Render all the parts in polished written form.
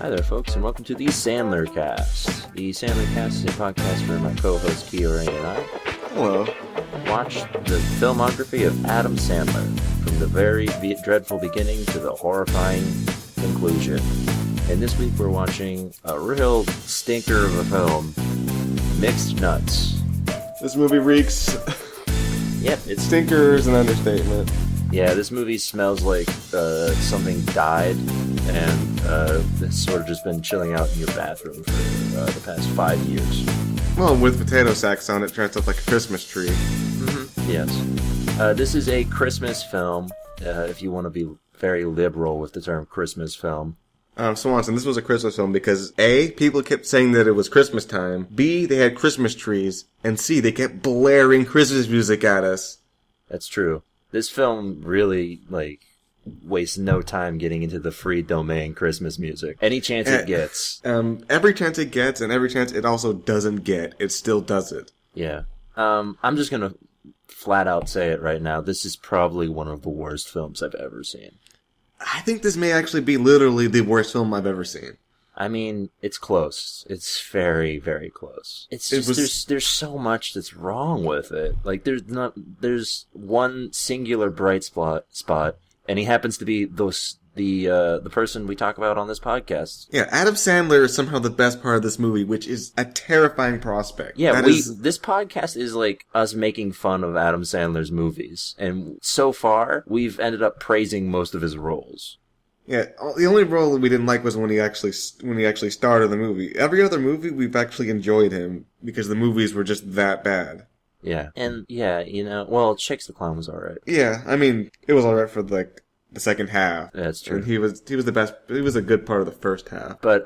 Hi there, folks, and welcome to the Sandlercast. The Sandlercast is a podcast where my co-host Kiyorain and I Hello. watch the filmography of Adam Sandler from the very dreadful beginning to the horrifying conclusion. And this week we're watching a real stinker of a film, Mixed Nuts. This movie reeks. Yep, it's Stinker is an understatement. Yeah, this movie smells like something died, and it's sort of just been chilling out in your bathroom for the past 5 years. Well, with potato sacks on it, dressed up like a Christmas tree. Mm-hmm. Yes. This is a Christmas film, if you want to be very liberal with the term Christmas film. Swanson, this was a Christmas film because A, people kept saying that it was Christmas time, B, they had Christmas trees, and C, they kept blaring Christmas music at us. That's true. This film really, wastes no time getting into the free domain Christmas music. Any chance it gets. Every chance it gets, and every chance it also doesn't get, it still does it. Yeah. I'm just gonna flat out say it right now. This is probably one of the worst films I've ever seen. I think this may actually be literally the worst film I've ever seen. I mean, it's close. It's very, very close. There's so much that's wrong with it. There's one singular bright spot, and he happens to be the person we talk about on this podcast. Yeah, Adam Sandler is somehow the best part of this movie, which is a terrifying prospect. Yeah, this podcast is like us making fun of Adam Sandler's movies, and so far we've ended up praising most of his roles. Yeah, the only role that we didn't like was when he actually starred in the movie. Every other movie, we've actually enjoyed him because the movies were just that bad. Yeah, and well, Chicks the Clown was alright. Yeah, I mean, it was alright for the second half. That's true. And he was the best. He was a good part of the first half. But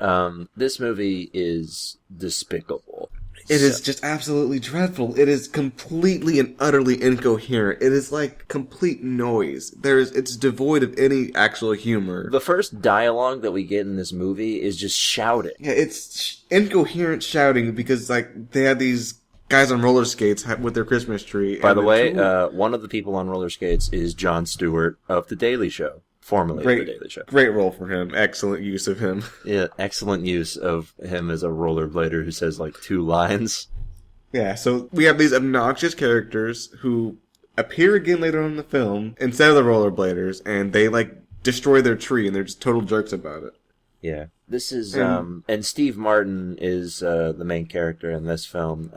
this movie is despicable. It is just absolutely dreadful. It is completely and utterly incoherent. It is like complete noise. It's devoid of any actual humor. The first dialogue that we get in this movie is just shouting. Yeah, it's incoherent shouting because they had these guys on roller skates with their Christmas tree. By the way, one of the people on roller skates is Jon Stewart of The Daily Show. Formerly of The Daily Show. Great role for him. Excellent use of him. Yeah, excellent use of him as a rollerblader who says 2 lines. Yeah, so we have these obnoxious characters who appear again later on in the film instead of the rollerbladers, and they destroy their tree, and they're just total jerks about it. Yeah. This is, and Steve Martin is the main character in this film.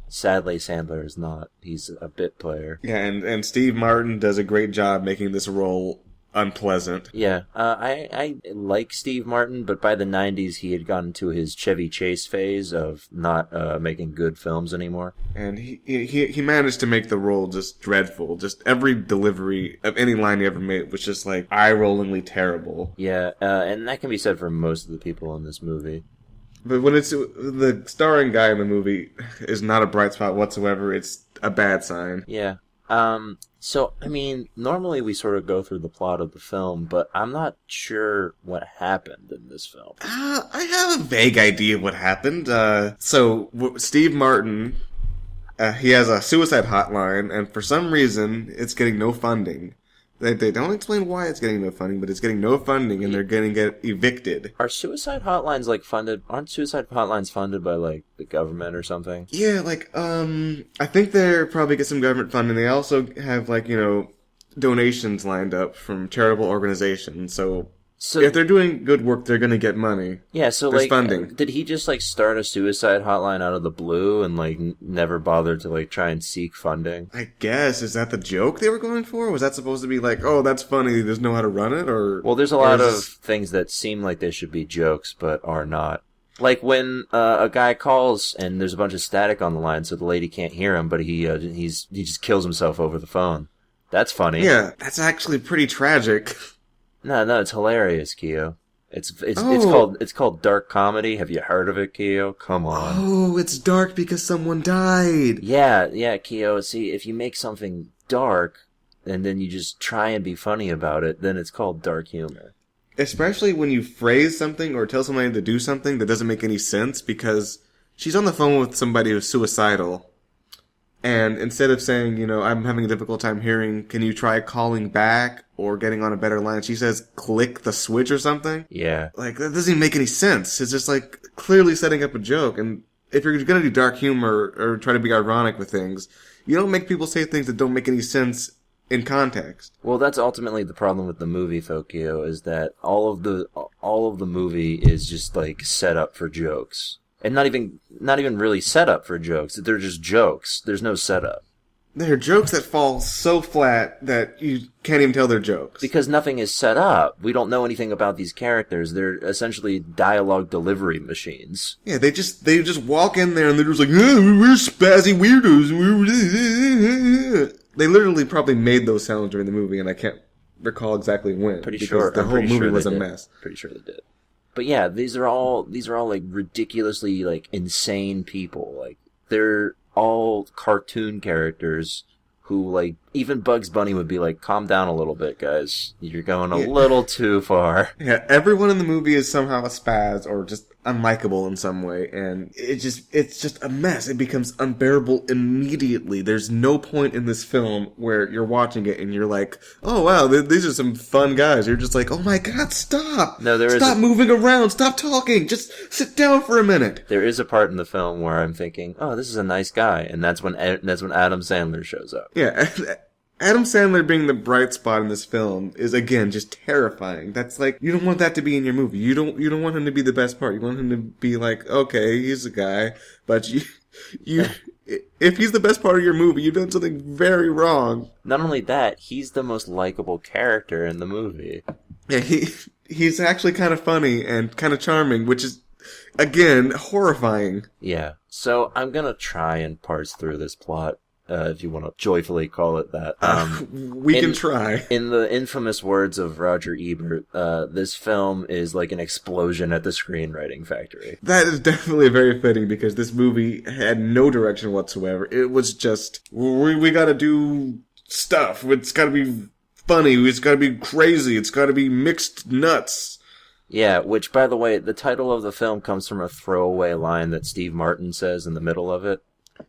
Sadly, Sandler is not. He's a bit player. Yeah, and Steve Martin does a great job making this role unpleasant. Yeah, I like Steve Martin, but by the 90s he had gotten to his Chevy Chase phase of not making good films anymore. And he managed to make the role just dreadful. Just every delivery of any line he ever made was just eye-rollingly terrible. Yeah, and that can be said for most of the people in this movie. But when it's the starring guy in the movie is not a bright spot whatsoever, it's a bad sign. Yeah. So, I mean, normally we sort of go through the plot of the film, but I'm not sure what happened in this film. I have a vague idea of what happened. So Steve Martin, he has a suicide hotline, and for some reason, it's getting no funding. They don't explain why it's getting no funding, but it's getting no funding, and they're going to get evicted. Are suicide hotlines funded? Aren't suicide hotlines funded by the government or something? Yeah, I think they're probably get some government funding. They also have donations lined up from charitable organizations. So if they're doing good work, they're going to get money. Yeah, so there's funding. Did he just start a suicide hotline out of the blue and never bothered to try and seek funding? I guess, is that the joke they were going for? Was that supposed to be oh, that's funny, there's no how to run it? Or well, there's a lot of things that seem like they should be jokes but are not. Like when a guy calls and there's a bunch of static on the line, so the lady can't hear him, but he just kills himself over the phone. That's funny. Yeah, that's actually pretty tragic. No, it's hilarious, Keo. It's called dark comedy. Have you heard of it, Keo? Come on. Oh, it's dark because someone died. Yeah, Keo. See, if you make something dark and then you just try and be funny about it, then it's called dark humor. Especially when you phrase something or tell somebody to do something that doesn't make any sense because she's on the phone with somebody who's suicidal. And instead of saying, you know, I'm having a difficult time hearing, can you try calling back or getting on a better line? She says, click the switch or something. Yeah. Like, that doesn't even make any sense. It's just like clearly setting up a joke. And if you're going to do dark humor or try to be ironic with things, you don't make people say things that don't make any sense in context. Well, that's ultimately the problem with the movie, Tokyo, is that all of the movie is just like set up for jokes. And not even really set up for jokes. They're just jokes. There's no setup. They're jokes that fall so flat that you can't even tell they're jokes. Because nothing is set up. We don't know anything about these characters. They're essentially dialogue delivery machines. Yeah, they just walk in there and they're just like, oh, we're spazzy weirdos. They literally probably made those sounds during the movie, and I can't recall exactly when. Pretty sure the whole movie was a mess. Pretty sure they did. But yeah, these are all like ridiculously like insane people. Like they're all cartoon characters who like even Bugs Bunny would be like, calm down a little bit, guys. You're going a little too far. Yeah, everyone in the movie is somehow a spaz or just unlikable in some way, and it's just a mess. It becomes unbearable immediately. There's no point in this film where you're watching it and you're like, oh wow, these are some fun guys. You're just like, oh my god, stop! No, stop moving around, stop talking, just sit down for a minute. There is a part in the film where I'm thinking, oh, this is a nice guy, and that's when Adam Sandler shows up. Yeah. Adam Sandler being the bright spot in this film is, again, just terrifying. That's like, you don't want that to be in your movie. You don't want him to be the best part. You want him to be like, okay, he's a guy, but if he's the best part of your movie, you've done something very wrong. Not only that, he's the most likable character in the movie. Yeah, he's actually kind of funny and kind of charming, which is, again, horrifying. Yeah. So I'm gonna try and parse through this plot. If you want to joyfully call it that. We can try. In the infamous words of Roger Ebert, this film is like an explosion at the screenwriting factory. That is definitely very fitting because this movie had no direction whatsoever. It was just, we gotta do stuff. It's gotta be funny. It's gotta be crazy. It's gotta be mixed nuts. Yeah, which, by the way, the title of the film comes from a throwaway line that Steve Martin says in the middle of it.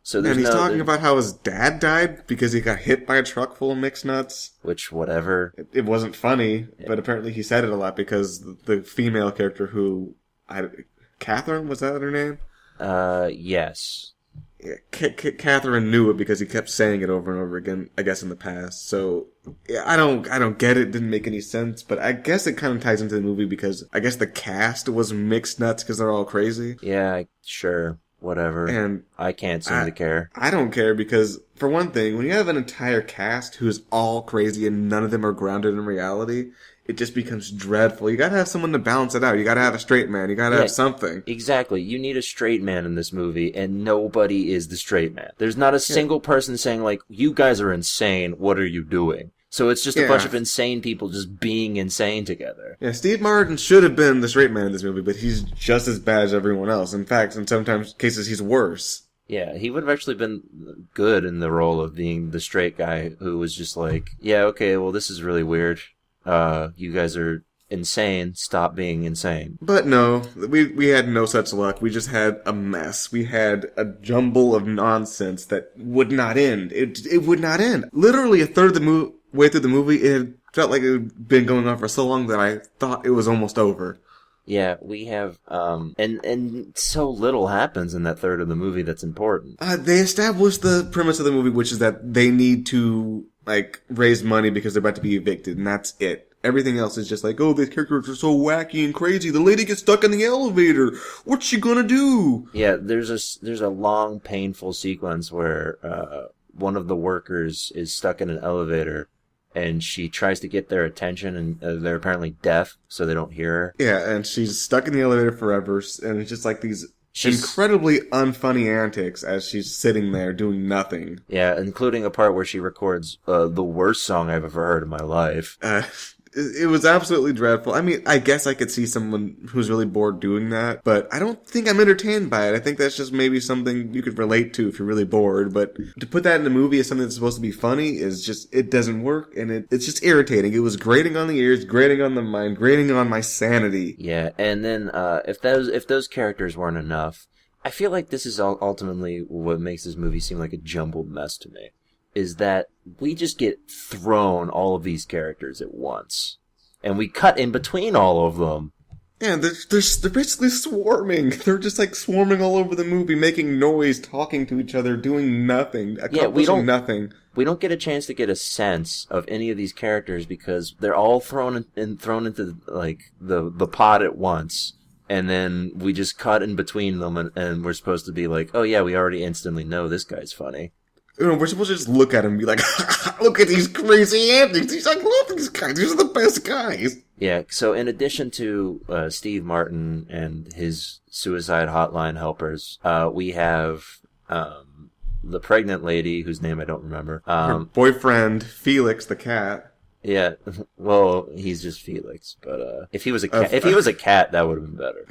So and he's talking about how his dad died because he got hit by a truck full of mixed nuts. Which, whatever. It wasn't funny, but apparently he said it a lot because the female character who... Catherine, was that her name? Yes. Yeah, Catherine knew it because he kept saying it over and over again, I guess, in the past. So, yeah, I don't get it. It didn't make any sense, but I guess it kind of ties into the movie because I guess the cast was mixed nuts because they're all crazy. Yeah, sure. Whatever. And I can't seem to care. I don't care because, for one thing, when you have an entire cast who's all crazy and none of them are grounded in reality, it just becomes dreadful. You gotta have someone to balance it out. You gotta have a straight man. You gotta have something. Exactly. You need a straight man in this movie, and nobody is the straight man. There's not a single person saying, like, you guys are insane, what are you doing? So it's just a bunch of insane people just being insane together. Yeah, Steve Martin should have been the straight man in this movie, but he's just as bad as everyone else. In fact, in sometimes cases, he's worse. Yeah, he would have actually been good in the role of being the straight guy who was just like, yeah, okay, well, this is really weird. You guys are insane. Stop being insane. But no, we had no such luck. We just had a mess. We had a jumble of nonsense that would not end. It would not end. Literally a third of the way through the movie, it had felt like it had been going on for so long that I thought it was almost over. Yeah, we have, and so little happens in that third of the movie that's important. They established the premise of the movie, which is that they need to, like, raise money because they're about to be evicted, and that's it. Everything else is just like, oh, these characters are so wacky and crazy. The lady gets stuck in the elevator. What's she gonna do? Yeah, there's a long, painful sequence where, one of the workers is stuck in an elevator, and she tries to get their attention, and they're apparently deaf, so they don't hear her. Yeah, and she's stuck in the elevator forever, and it's just like these incredibly unfunny antics as she's sitting there doing nothing. Yeah, including a part where she records the worst song I've ever heard in my life. It was absolutely dreadful. I mean, I guess I could see someone who's really bored doing that, but I don't think I'm entertained by it. I think that's just maybe something you could relate to if you're really bored, but to put that in a movie as something that's supposed to be funny is just, it doesn't work, and it's just irritating. It was grating on the ears, grating on the mind, grating on my sanity. Yeah, and then if those characters weren't enough, I feel like this is ultimately what makes this movie seem like a jumbled mess to me, is that we just get thrown all of these characters at once, and we cut in between all of them. Yeah, they're basically swarming. They're just like swarming all over the movie, making noise, talking to each other, doing nothing, accomplishing nothing. We don't get a chance to get a sense of any of these characters because they're all thrown into like the pot at once, and then we just cut in between them, and we're supposed to be like, oh yeah, we already instantly know this guy's funny. You know, we're supposed to just look at him and be like, look at these crazy antics. I love these guys. These are the best guys. Yeah, so in addition to Steve Martin and his suicide hotline helpers, we have the pregnant lady whose name I don't remember. Her boyfriend, Felix the cat. Yeah, well, he's just Felix, but if he was a cat, that would have been better.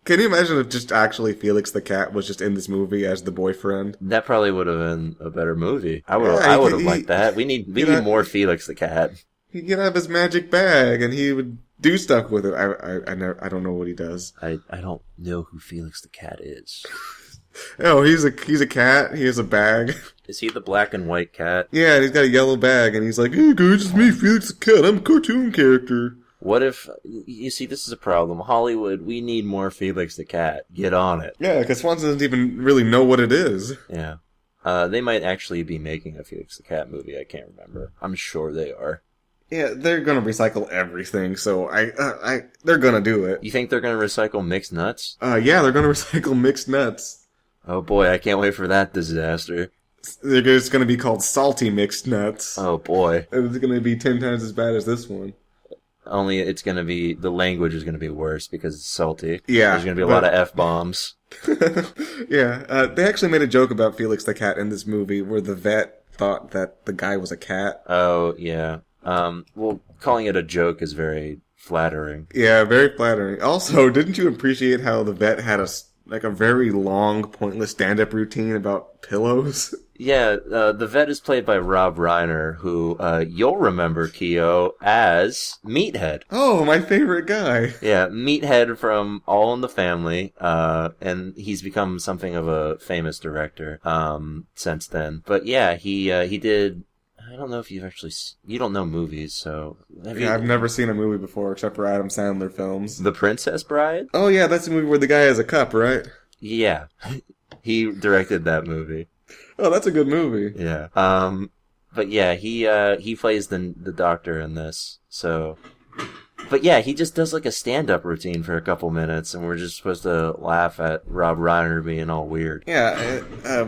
Can you imagine if just actually Felix the cat was just in this movie as the boyfriend? That probably would have been a better movie. I would have liked that. We need more Felix the cat. He'd have his magic bag and he would do stuff with it. I don't know what he does. I don't know who Felix the cat is. Oh, he's a cat. He has a bag. Is he the black and white cat? Yeah, and he's got a yellow bag, and he's like, "Hey guys, it's me, Felix the cat. I'm a cartoon character." What if, you see, this is a problem. Hollywood, we need more Felix the cat. Get on it. Yeah, because Swanson doesn't even really know what it is. Yeah. They might actually be making a Felix the Cat movie. I can't remember. I'm sure they are. Yeah, they're gonna recycle everything, so they're gonna do it. You think they're gonna recycle mixed nuts? Yeah, they're gonna recycle mixed nuts. Oh boy, I can't wait for that disaster. It's gonna be called salty mixed nuts. Oh boy. It's gonna be 10 times as bad as this one. Only it's gonna be, the language is gonna be worse because it's salty. Yeah. There's gonna be a lot of F-bombs. Yeah, they actually made a joke about Felix the cat in this movie where the vet thought that the guy was a cat. Oh, yeah. Well, calling it a joke is very flattering. Yeah, very flattering. Also, didn't you appreciate how the vet had a very long, pointless stand-up routine about pillows? Yeah, the vet is played by Rob Reiner, who you'll remember, Keo, as Meathead. Oh, my favorite guy. Yeah, Meathead from All in the Family, and he's become something of a famous director since then. But yeah, he did. I don't know if you've actually... You don't know movies, so... I've never seen a movie before except for Adam Sandler films. The Princess Bride? Oh yeah, that's the movie where the guy has a cup, right? Yeah. He directed that movie. Oh, that's a good movie. Yeah. But yeah, he plays the doctor in this, so... But yeah, he just does like a stand-up routine for a couple minutes, and we're just supposed to laugh at Rob Reiner being all weird. Yeah,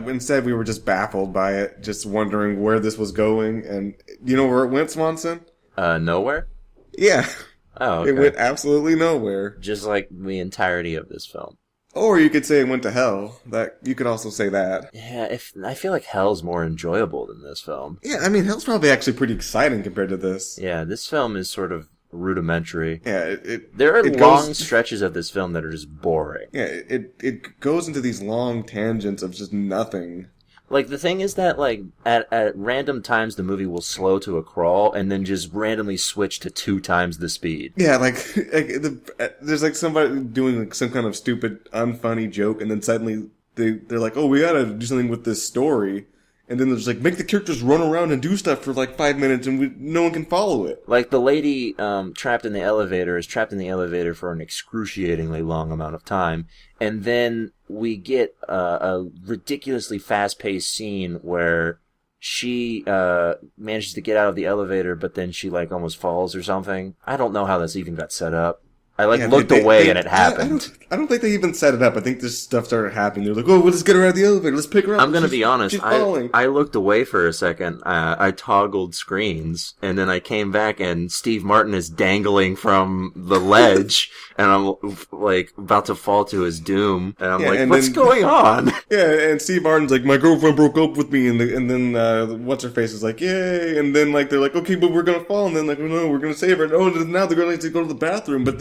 instead we were just baffled by it, just wondering where this was going, and you know where it went, Swanson? Nowhere? Yeah. Oh, okay. It went absolutely nowhere. Just like the entirety of this film. Or you could say it went to hell. You could also say that. Yeah, I feel like hell's more enjoyable than this film. Yeah, I mean, hell's probably actually pretty exciting compared to this. Yeah, this film is sort of rudimentary. Yeah, there are long stretches of this film that are just boring. Yeah, it goes into these long tangents of just nothing. Like, the thing is that, like, at random times the movie will slow to a crawl and then just randomly switch to 2 times the speed. Yeah, there's like somebody doing like some kind of stupid, unfunny joke, and then suddenly they're like, oh, we gotta do something with this story. And then there's like, make the characters run around and do stuff for like 5 minutes and no one can follow it. Like the lady trapped in the elevator is trapped in the elevator for an excruciatingly long amount of time. And then we get a ridiculously fast-paced scene where she manages to get out of the elevator, but then she like almost falls or something. I don't know how this even got set up. I looked away and it happened. I don't think they even set it up. I think this stuff started happening. They're like, oh, we'll just get her out of the elevator. Let's pick her up. I'm going to be honest. She's falling. I looked away for a second. I toggled screens and then I came back and Steve Martin is dangling from the ledge and I'm like about to fall to his doom. And I'm what's going on? Yeah, and Steve Martin's like, my girlfriend broke up with me. And then what's her face is like, yay. And then like, they're like, okay, but we're going to fall. And then like, no, we're going to save her. And now they're going to go to the bathroom. But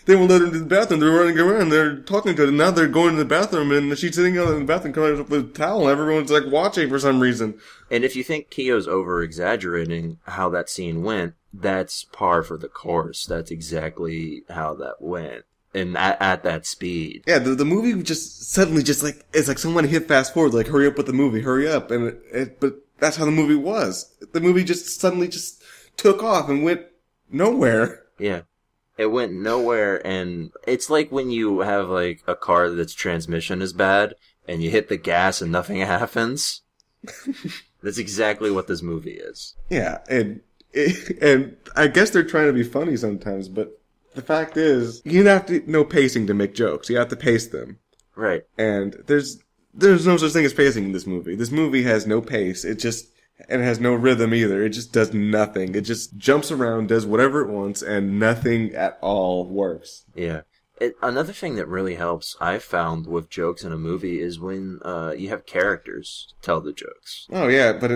they won't let her into the bathroom. They're running around. They're talking to her. And now they're going to the bathroom, and she's sitting out in the bathroom, coming up with a towel. And everyone's like watching for some reason. And if you think Keo's over-exaggerating how that scene went, that's par for the course. That's exactly how that went. at that speed. Yeah, the movie just suddenly just like, it's like someone hit fast forward, like, hurry up with the movie, hurry up. And but that's how the movie was. The movie just suddenly just took off and went nowhere. Yeah. It went nowhere, and it's like when you have, like, a car that's transmission is bad, and you hit the gas and nothing happens. That's exactly what this movie is. Yeah, and I guess they're trying to be funny sometimes, but the fact is, you have to know pacing to make jokes. You have to pace them. Right. And there's no such thing as pacing in this movie. This movie has no pace. And it has no rhythm either. It just does nothing. It just jumps around, does whatever it wants, and nothing at all works. Yeah. Another thing that really helps, I've found, with jokes in a movie is when you have characters tell the jokes. Oh, yeah, but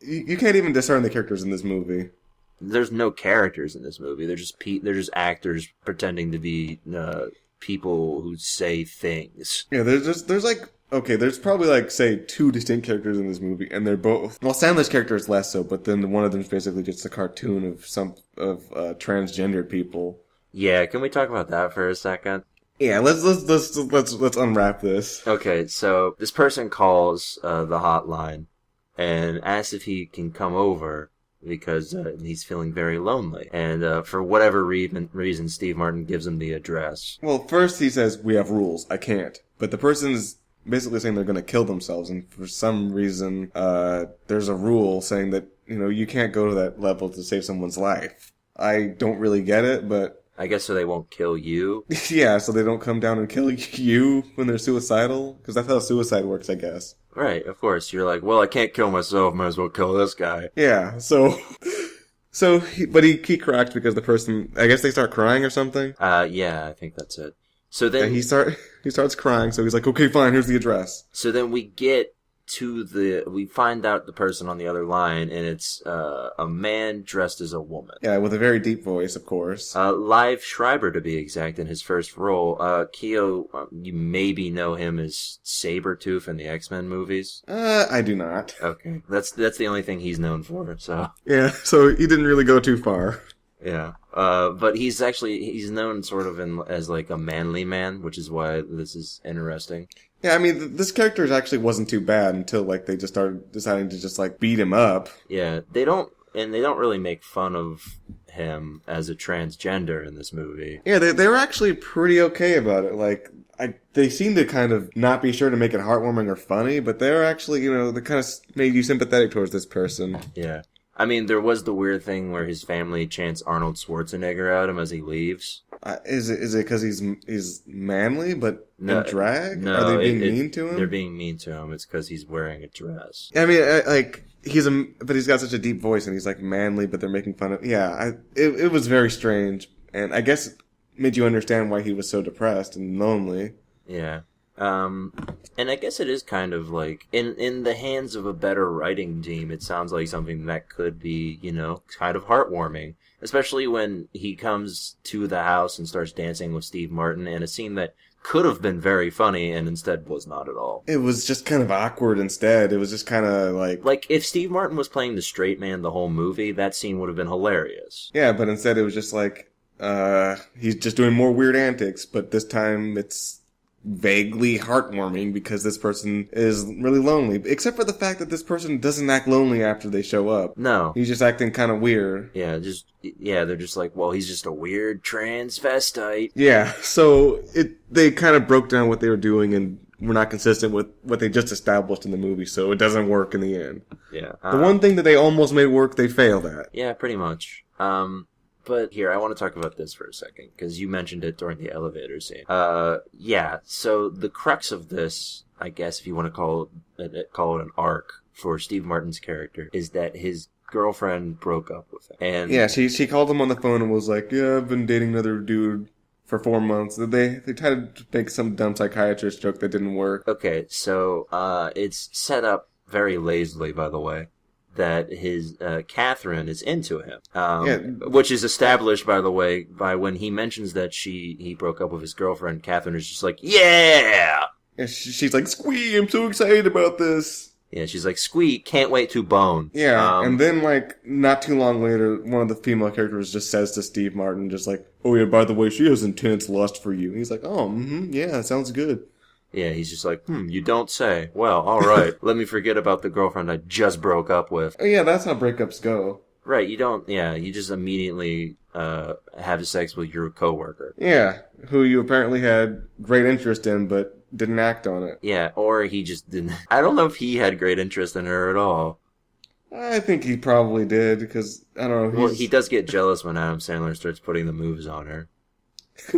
you can't even discern the characters in this movie. There's no characters in this movie. They're just actors pretending to be people who say things. Yeah, there's like... Okay, there's probably, like, say, 2 distinct characters in this movie, and they're both... Well, Sandler's character is less so, but then one of them is basically just a cartoon of transgendered people. Yeah, can we talk about that for a second? Yeah, let's unwrap this. Okay, so this person calls the hotline and asks if he can come over because he's feeling very lonely. And for whatever reason, Steve Martin gives him the address. Well, first he says, we have rules. I can't. But the person's basically saying they're going to kill themselves, and for some reason, there's a rule saying that, you can't go to that level to save someone's life. I don't really get it, but... I guess so they won't kill you? Yeah, so they don't come down and kill you when they're suicidal? Because that's how suicide works, I guess. Right, of course. You're like, well, I can't kill myself, might as well kill this guy. Yeah, but he cracked because the person... I guess they start crying or something? Yeah, I think that's it. So then... And he starts crying, so he's like, okay, fine, here's the address. So then we get we find out the person on the other line, and it's a man dressed as a woman. Yeah, with a very deep voice, of course. Live Schreiber, to be exact, in his first role. Keo, you maybe know him as Sabretooth in the X-Men movies? I do not. Okay. That's the only thing he's known for, so... Yeah, so he didn't really go too far. Yeah. But he's known sort of as like a manly man, which is why this is interesting. Yeah, I mean, this character actually wasn't too bad until, like, they just started deciding to just, like, beat him up. Yeah, they don't really make fun of him as a transgender in this movie. Yeah, they were actually pretty okay about it. Like, they seemed to kind of not be sure to make it heartwarming or funny, but they were actually, they kind of made you sympathetic towards this person. Yeah. I mean, there was the weird thing where his family chants Arnold Schwarzenegger at him as he leaves. Is it because he's manly but in drag? No, are they being mean to him? They're being mean to him. It's because he's wearing a dress. I mean, but he's got such a deep voice and he's like manly, but they're making fun of. Yeah, it was very strange, and I guess it made you understand why he was so depressed and lonely. Yeah. And I guess it is kind of like, in the hands of a better writing team, it sounds like something that could be, kind of heartwarming. Especially when he comes to the house and starts dancing with Steve Martin in a scene that could have been very funny and instead was not at all. It was just kind of awkward instead. It was just kind of like... Like, if Steve Martin was playing the straight man the whole movie, that scene would have been hilarious. Yeah, but instead it was just like, he's just doing more weird antics, but this time it's vaguely heartwarming because this person is really lonely. Except for the fact that this person doesn't act lonely after they show up. No. He's just acting kind of weird. Yeah, they're just like, well, he's just a weird transvestite. Yeah, so they kind of broke down what they were doing and were not consistent with what they just established in the movie, so it doesn't work in the end. Yeah. The one thing that they almost made work, they failed at. Yeah, pretty much. But here, I want to talk about this for a second, because you mentioned it during the elevator scene. Yeah, so the crux of this, I guess if you want to call it an arc for Steve Martin's character, is that his girlfriend broke up with him. And yeah, she called him on the phone and was like, yeah, I've been dating another dude for 4 months. They tried to make some dumb psychiatrist joke that didn't work. Okay, so it's set up very lazily, by the way, that his Catherine is into him, which is established, by the way, by when he mentions that he broke up with his girlfriend. Catherine is just like, yeah. And she's like, "Squee! I'm so excited about this." Yeah, she's like, sweet, can't wait to bone. Yeah, and then, like, not too long later, one of the female characters just says to Steve Martin, just like, oh yeah, by the way, she has intense lust for you. And he's like, oh, yeah, sounds good. Yeah, he's just like, you don't say. Well, alright, let me forget about the girlfriend I just broke up with. Oh yeah, that's how breakups go. Right, you just immediately have sex with your coworker. Yeah, who you apparently had great interest in, but didn't act on it. Yeah, or he just didn't. I don't know if he had great interest in her at all. I think he probably did, because, I don't know. Well, he does get jealous when Adam Sandler starts putting the moves on her.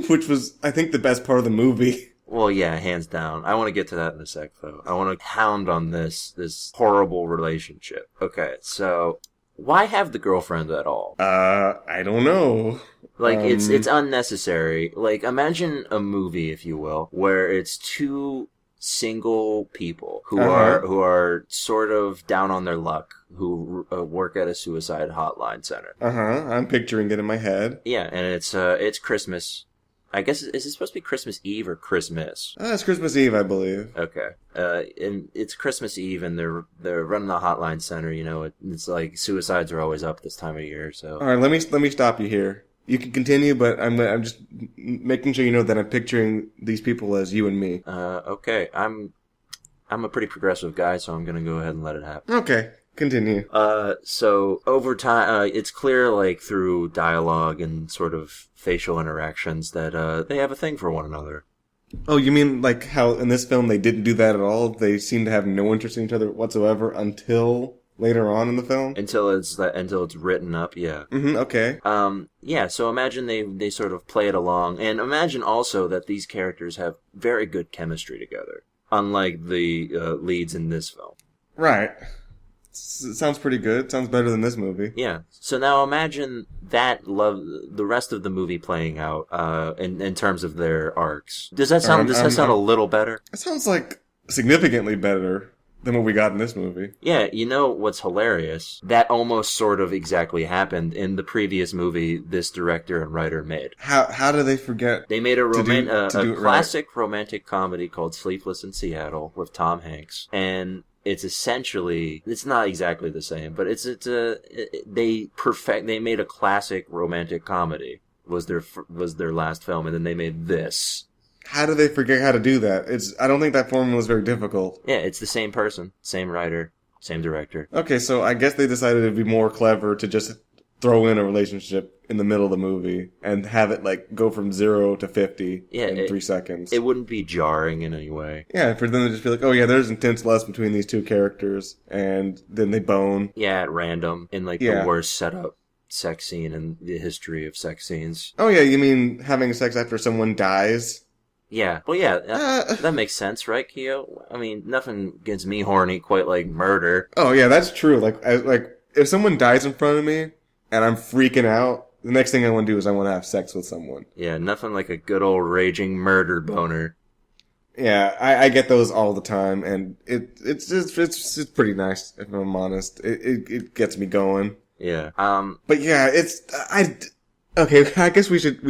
Which was, I think, the best part of the movie. Well, yeah, hands down. I want to get to that in a sec, though. I want to hound on this horrible relationship. Okay, so why have the girlfriend at all? I don't know. Like, it's unnecessary. Like, imagine a movie, if you will, where it's two single people who are sort of down on their luck, who work at a suicide hotline center. I'm picturing it in my head. Yeah, and it's Christmas. I guess, is it supposed to be Christmas Eve or Christmas? It's Christmas Eve, I believe. Okay. And it's Christmas Eve, and they're running the hotline center. You know, it's like suicides are always up this time of year. So. All right, let me stop you here. You can continue, but I'm just making sure you know that I'm picturing these people as you and me. Okay. I'm a pretty progressive guy, so I'm gonna go ahead and let it happen. Okay. Continue. So over time, it's clear, like, through dialogue and sort of facial interactions that, they have a thing for one another. Oh, you mean, like, how in this film they didn't do that at all? They seem to have no interest in each other whatsoever until later on in the film? Until it's written up, yeah. Okay. Yeah, so imagine they sort of play it along, and imagine also that these characters have very good chemistry together, unlike the, leads in this film. Right. It sounds pretty good. Sounds better than this movie. Yeah. So now imagine the rest of the movie playing out, in terms of their arcs. Does that sound a little better? It sounds like significantly better than what we got in this movie. Yeah, you know what's hilarious? That almost sort of exactly happened in the previous movie this director and writer made. How do they forget? They made a classic romantic comedy called Sleepless in Seattle with Tom Hanks, and it's not exactly the same, but they made a classic romantic comedy was their last film, and then they made this. How do they forget how to do that? I don't think that formula is very difficult. Yeah, it's the same person, same writer, same director. Okay, so I guess they decided it'd be more clever to just throw in a relationship in the middle of the movie and have it, like, go from 0 to 50 in 3 seconds. It wouldn't be jarring in any way. Yeah, for them to just be like, oh yeah, there's intense lust between these two characters, and then they bone. Yeah, at random, in the worst setup sex scene in the history of sex scenes. Oh yeah, you mean having sex after someone dies? Yeah. Well, yeah, that makes sense, right, Keo? I mean, nothing gets me horny quite like murder. Oh yeah, that's true. Like if someone dies in front of me and I'm freaking out, the next thing I want to do is I want to have sex with someone. Yeah, nothing like a good old raging murder boner. Yeah, I get those all the time, and it's pretty nice, if I'm honest. It gets me going. Yeah. But yeah, okay, I guess we should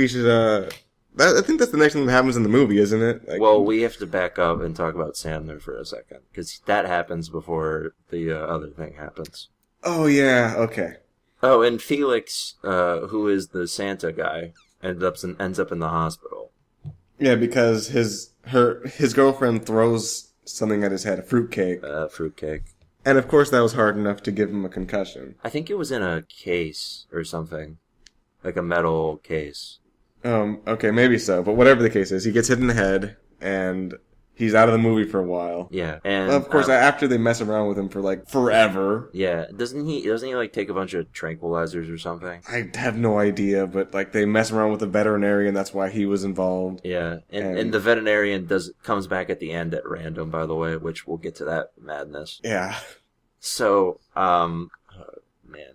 I think that's the next thing that happens in the movie, isn't it? Like, well, we have to back up and talk about Sandler for a second, because that happens before the other thing happens. Oh, yeah, okay. Oh, and Felix, who is the Santa guy, ends up in the hospital. Yeah, because his girlfriend throws something at his head, a fruitcake. Fruitcake. And of course that was hard enough to give him a concussion. I think it was in a case or something. Like a metal case. Okay, maybe so. But whatever the case is, he gets hit in the head, and he's out of the movie for a while. Yeah, and of course, after they mess around with him for like forever. Yeah, doesn't he like take a bunch of tranquilizers or something? I have no idea, but like they mess around with the veterinarian. That's why he was involved. Yeah, and the veterinarian comes back at the end at random, by the way, which we'll get to that madness. Yeah. So, man,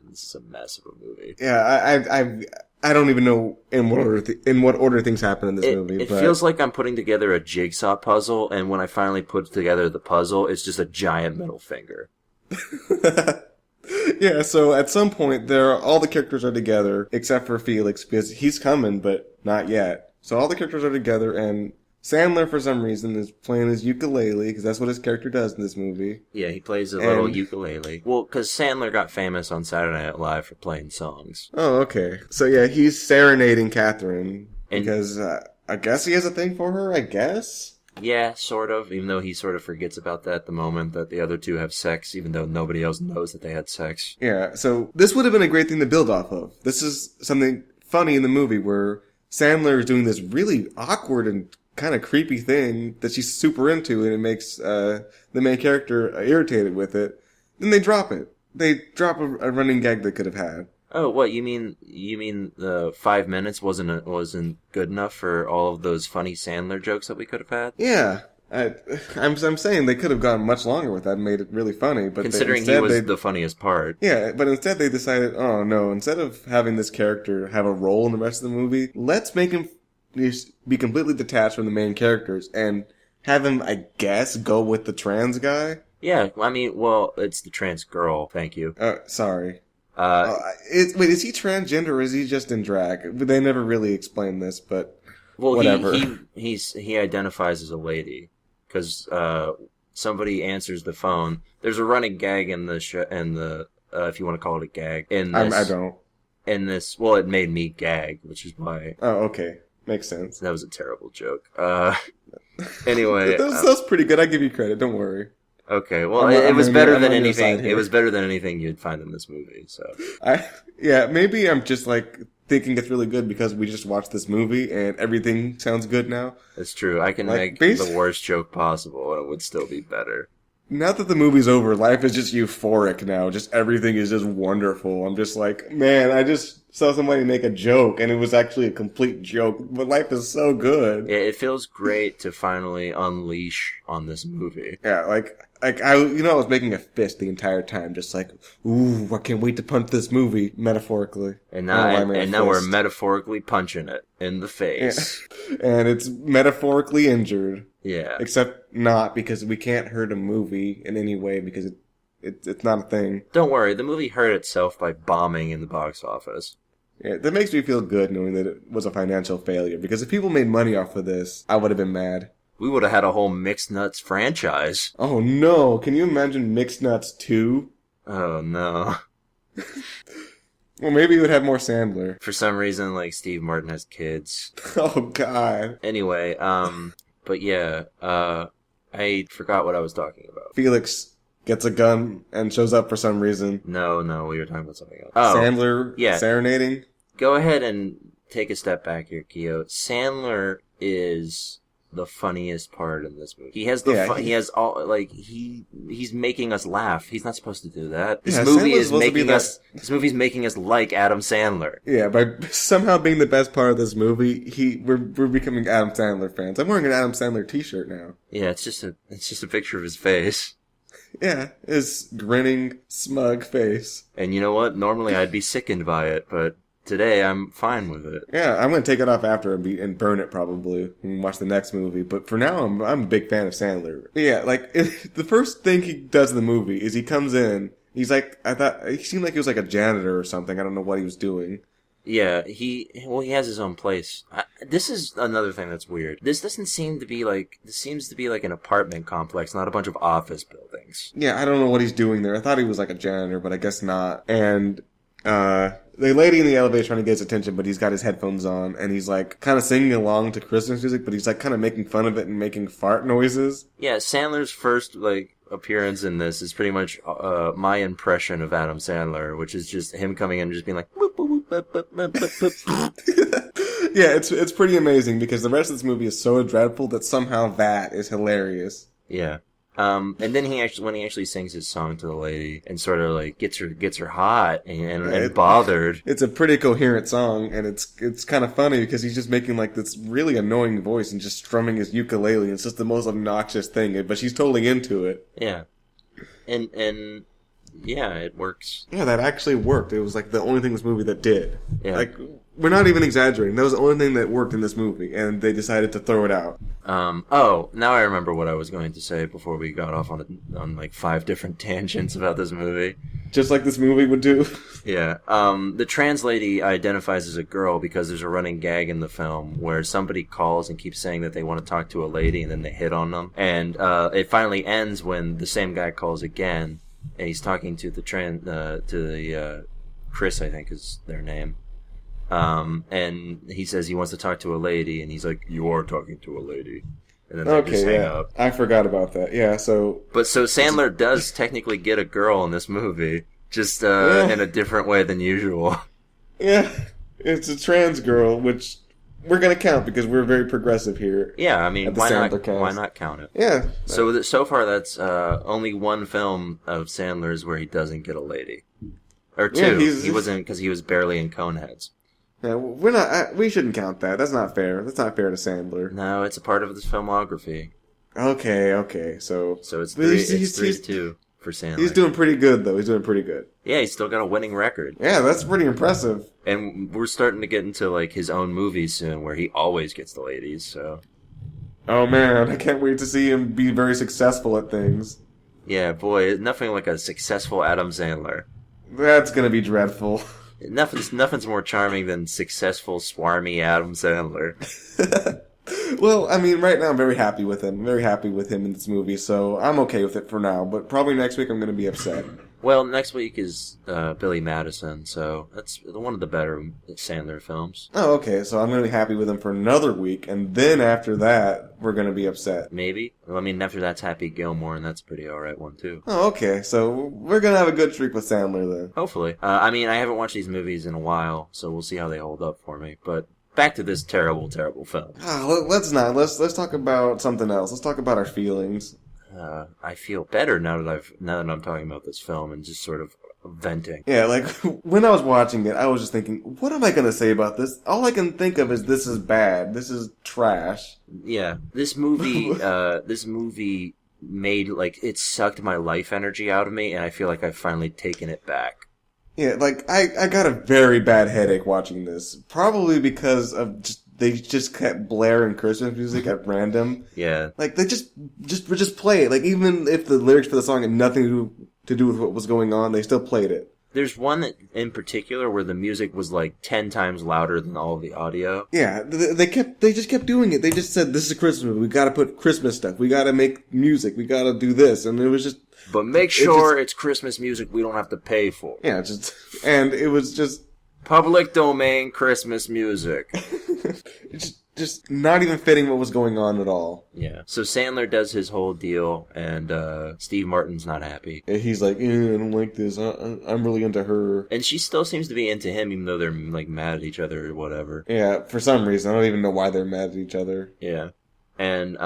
this is a mess of a movie. Yeah, I don't even know in what order things happen in this movie. It feels like I'm putting together a jigsaw puzzle, and when I finally put together the puzzle, it's just a giant middle finger. Yeah, so at some point, all the characters are together, except for Felix, because he's coming, but not yet. So all the characters are together, and Sandler, for some reason, is playing his ukulele, because that's what his character does in this movie. Yeah, he plays a little ukulele. Well, because Sandler got famous on Saturday Night Live for playing songs. Oh, okay. So yeah, he's serenading Catherine, because I guess he has a thing for her, I guess? Yeah, sort of, even though he sort of forgets about that the moment that the other two have sex, even though nobody else knows that they had sex. Yeah, so this would have been a great thing to build off of. This is something funny in the movie where Sandler is doing this really awkward and kind of creepy thing that she's super into, and it makes the main character irritated with it. Then they drop it. They drop a running gag they could have had. Oh, what you mean? The 5 minutes wasn't good enough for all of those funny Sandler jokes that we could have had? Yeah, I'm saying they could have gone much longer with that and made it really funny. But considering he was the funniest part. Yeah, but instead they decided, oh no, instead of having this character have a role in the rest of the movie, let's make him be completely detached from the main characters and have him, I guess, go with the trans guy. Yeah, I mean, well, it's the trans girl. Thank you. Sorry. Wait, is he transgender or is he just in drag? They never really explained this, but whatever. He identifies as a lady because somebody answers the phone. There's a running gag in the if you want to call it a gag in this. I don't. In this, well, it made me gag, which is why. Oh, okay, makes sense. That was a terrible joke. Anyway, that was pretty good. I give you credit. Don't worry. Okay, well, it was better than anything. It was better than anything you'd find in this movie. So, maybe I'm just like thinking it's really good because we just watched this movie and everything sounds good now. It's true. I can make the worst joke possible and it would still be better. Now that the movie's over, life is just euphoric now. Just everything is just wonderful. I'm just like, man, I just saw somebody make a joke and it was actually a complete joke, but life is so good. Yeah, it feels great to finally unleash on this movie. Yeah, I was making a fist the entire time, just like, ooh, I can't wait to punch this movie, metaphorically. And now we're metaphorically punching it in the face. Yeah. And it's metaphorically injured. Yeah. Except not, because we can't hurt a movie in any way, because it's not a thing. Don't worry, the movie hurt itself by bombing in the box office. Yeah, that makes me feel good knowing that it was a financial failure, because if people made money off of this, I would have been mad. We would have had a whole Mixed Nuts franchise. Oh no, can you imagine Mixed Nuts 2? Oh no. Well, maybe it would have more Sandler. For some reason, like, Steve Martin has kids. Oh god. Anyway, but yeah, I forgot what I was talking about. Felix gets a gun and shows up for some reason. No, we were talking about something else. Oh, Sandler serenading? Go ahead and take a step back here, Keo. Sandler is the funniest part in this movie. He has he's making us laugh. He's not supposed to do that. This movie is making us. This movie's making us like Adam Sandler. Yeah, by somehow being the best part of this movie, we're becoming Adam Sandler fans. I'm wearing an Adam Sandler t-shirt now. Yeah, it's just a picture of his face. Yeah, his grinning, smug face. And you know what? Normally I'd be sickened by it, but today I'm fine with it. Yeah, I'm going to take it off after and burn it probably and watch the next movie. But for now, I'm a big fan of Sandler. Yeah, like, the first thing he does in the movie is he comes in. He's like, he seemed like he was like a janitor or something. I don't know what he was doing. Yeah, he has his own place. This is another thing that's weird. This seems to be like an apartment complex, not a bunch of office buildings. Yeah, I don't know what he's doing there. I thought he was like a janitor, but I guess not. And, the lady in the elevator trying to get his attention, but he's got his headphones on, and he's like kind of singing along to Christmas music, but he's like kind of making fun of it and making fart noises. Yeah, Sandler's first appearance in this is pretty much my impression of Adam Sandler, which is just him coming in and just being like, boop, boop, boop, boop, boop, boop, boop. Yeah, it's pretty amazing because the rest of this movie is so dreadful that somehow that is hilarious. Yeah. And then when he actually sings his song to the lady and sort of like gets her hot and bothered. It's a pretty coherent song, and it's kind of funny because he's just making like this really annoying voice and just strumming his ukulele. It's just the most obnoxious thing, but she's totally into it. Yeah, and yeah, it works. Yeah, that actually worked. It was like the only thing in this movie that did. Yeah. Like, we're not even exaggerating. That was the only thing that worked in this movie, and they decided to throw it out. Now I remember what I was going to say before we got off on like 5 different tangents about this movie. Just like this movie would do. Yeah. The trans lady identifies as a girl because there's a running gag in the film where somebody calls and keeps saying that they want to talk to a lady and then they hit on them. And it finally ends when the same guy calls again and he's talking to the Chris, I think is their name. And he says he wants to talk to a lady and he's like, "You are talking to a lady." And then they just hang up. I forgot about that. Yeah, so... But so Sandler does technically get a girl in this movie, just in a different way than usual. Yeah, it's a trans girl, which we're going to count because we're very progressive here. Yeah, I mean, why not count it? Yeah. So far that's only one film of Sandler's where he doesn't get a lady. Or two. Yeah, he wasn't, because he was barely in Coneheads. Yeah, we're not. We shouldn't count that. That's not fair. That's not fair to Sandler. No, it's a part of his filmography. Okay. So it's 3-2 for Sandler. He's doing pretty good, though. He's doing pretty good. Yeah, he's still got a winning record. Yeah, that's pretty impressive. And we're starting to get into like his own movies soon, where he always gets the ladies. So. Oh man, I can't wait to see him be very successful at things. Yeah, boy, nothing like a successful Adam Sandler. That's gonna be dreadful. Nothing's more charming than successful, swarmy Adam Sandler. Well, I mean, right now I'm very happy with him. I'm very happy with him in this movie, so I'm okay with it for now. But probably next week I'm going to be upset. Well, next week is Billy Madison, so that's one of the better Sandler films. Oh, okay. So I'm going to be happy with him for another week, and then after that, we're going to be upset. Maybe. Well, I mean, after that's Happy Gilmore, and that's a pretty alright one, too. Oh, okay. So we're going to have a good streak with Sandler, then. Hopefully. I mean, I haven't watched these movies in a while, so we'll see how they hold up for me. But back to this terrible, terrible film. Let's not. Let's talk about something else. Let's talk about our feelings. I feel better now that I'm talking about this film and just sort of venting. Yeah, like when I was watching it, I was just thinking, what am I going to say about this? All I can think of is this is bad. This is trash. Yeah, this movie made it sucked my life energy out of me, and I feel like I've finally taken it back. Yeah, like I got a very bad headache watching this, probably because of they just kept blaring Christmas music at random. Yeah. Like, they just play it. Like, even if the lyrics for the song had nothing to do with what was going on, they still played it. There's one in particular where the music was 10 times louder than all of the audio. Yeah, they just kept doing it. They just said, "This is a Christmas movie. We gotta put Christmas stuff. We gotta make music. We gotta do this." And it was just... But make sure it's Christmas music we don't have to pay for. Yeah, and it was just... Public domain Christmas music. It's just not even fitting what was going on at all. Yeah. So Sandler does his whole deal, and Steve Martin's not happy. And he's like, I don't like this. I'm really into her. And she still seems to be into him, even though they're mad at each other or whatever. Yeah, for some reason. I don't even know why they're mad at each other. Yeah. And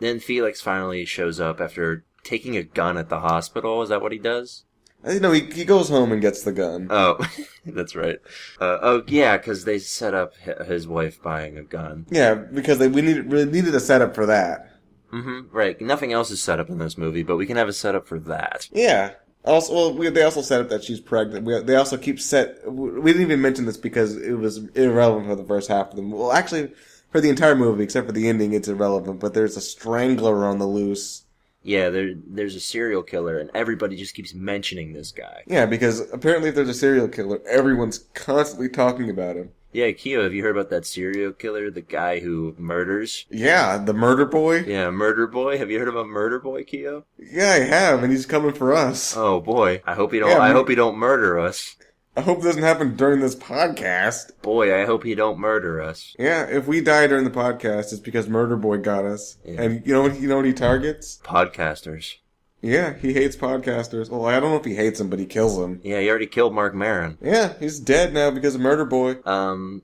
then Felix finally shows up after taking a gun at the hospital. Is that what he does? No, he goes home and gets the gun. Oh, that's right. Yeah, because they set up his wife buying a gun. Yeah, because we needed a setup for that. Mm-hmm, right. Nothing else is set up in this movie, but we can have a setup for that. Yeah. Also, they also set up that she's pregnant. They also keep we didn't even mention this because it was irrelevant for the first half of them. Well, actually, for the entire movie, except for the ending, it's irrelevant, but there's a strangler on the loose. Yeah, there's a serial killer, and everybody just keeps mentioning this guy. Yeah, because apparently if there's a serial killer, everyone's constantly talking about him. Yeah, Keo, have you heard about that serial killer, the guy who murders? Yeah, the murder boy? Yeah, Murder Boy. Have you heard about Murder Boy, Keo? Yeah, I have, and he's coming for us. Oh boy, I hope he don't murder us. I hope it doesn't happen during this podcast. Boy, I hope he don't murder us. Yeah, if we die during the podcast, it's because Murder Boy got us. Yeah. And you know what he targets? Podcasters. Yeah, he hates podcasters. Well, I don't know if he hates them, but he kills them. Yeah, he already killed Mark Maron. Yeah, he's dead now because of Murder Boy.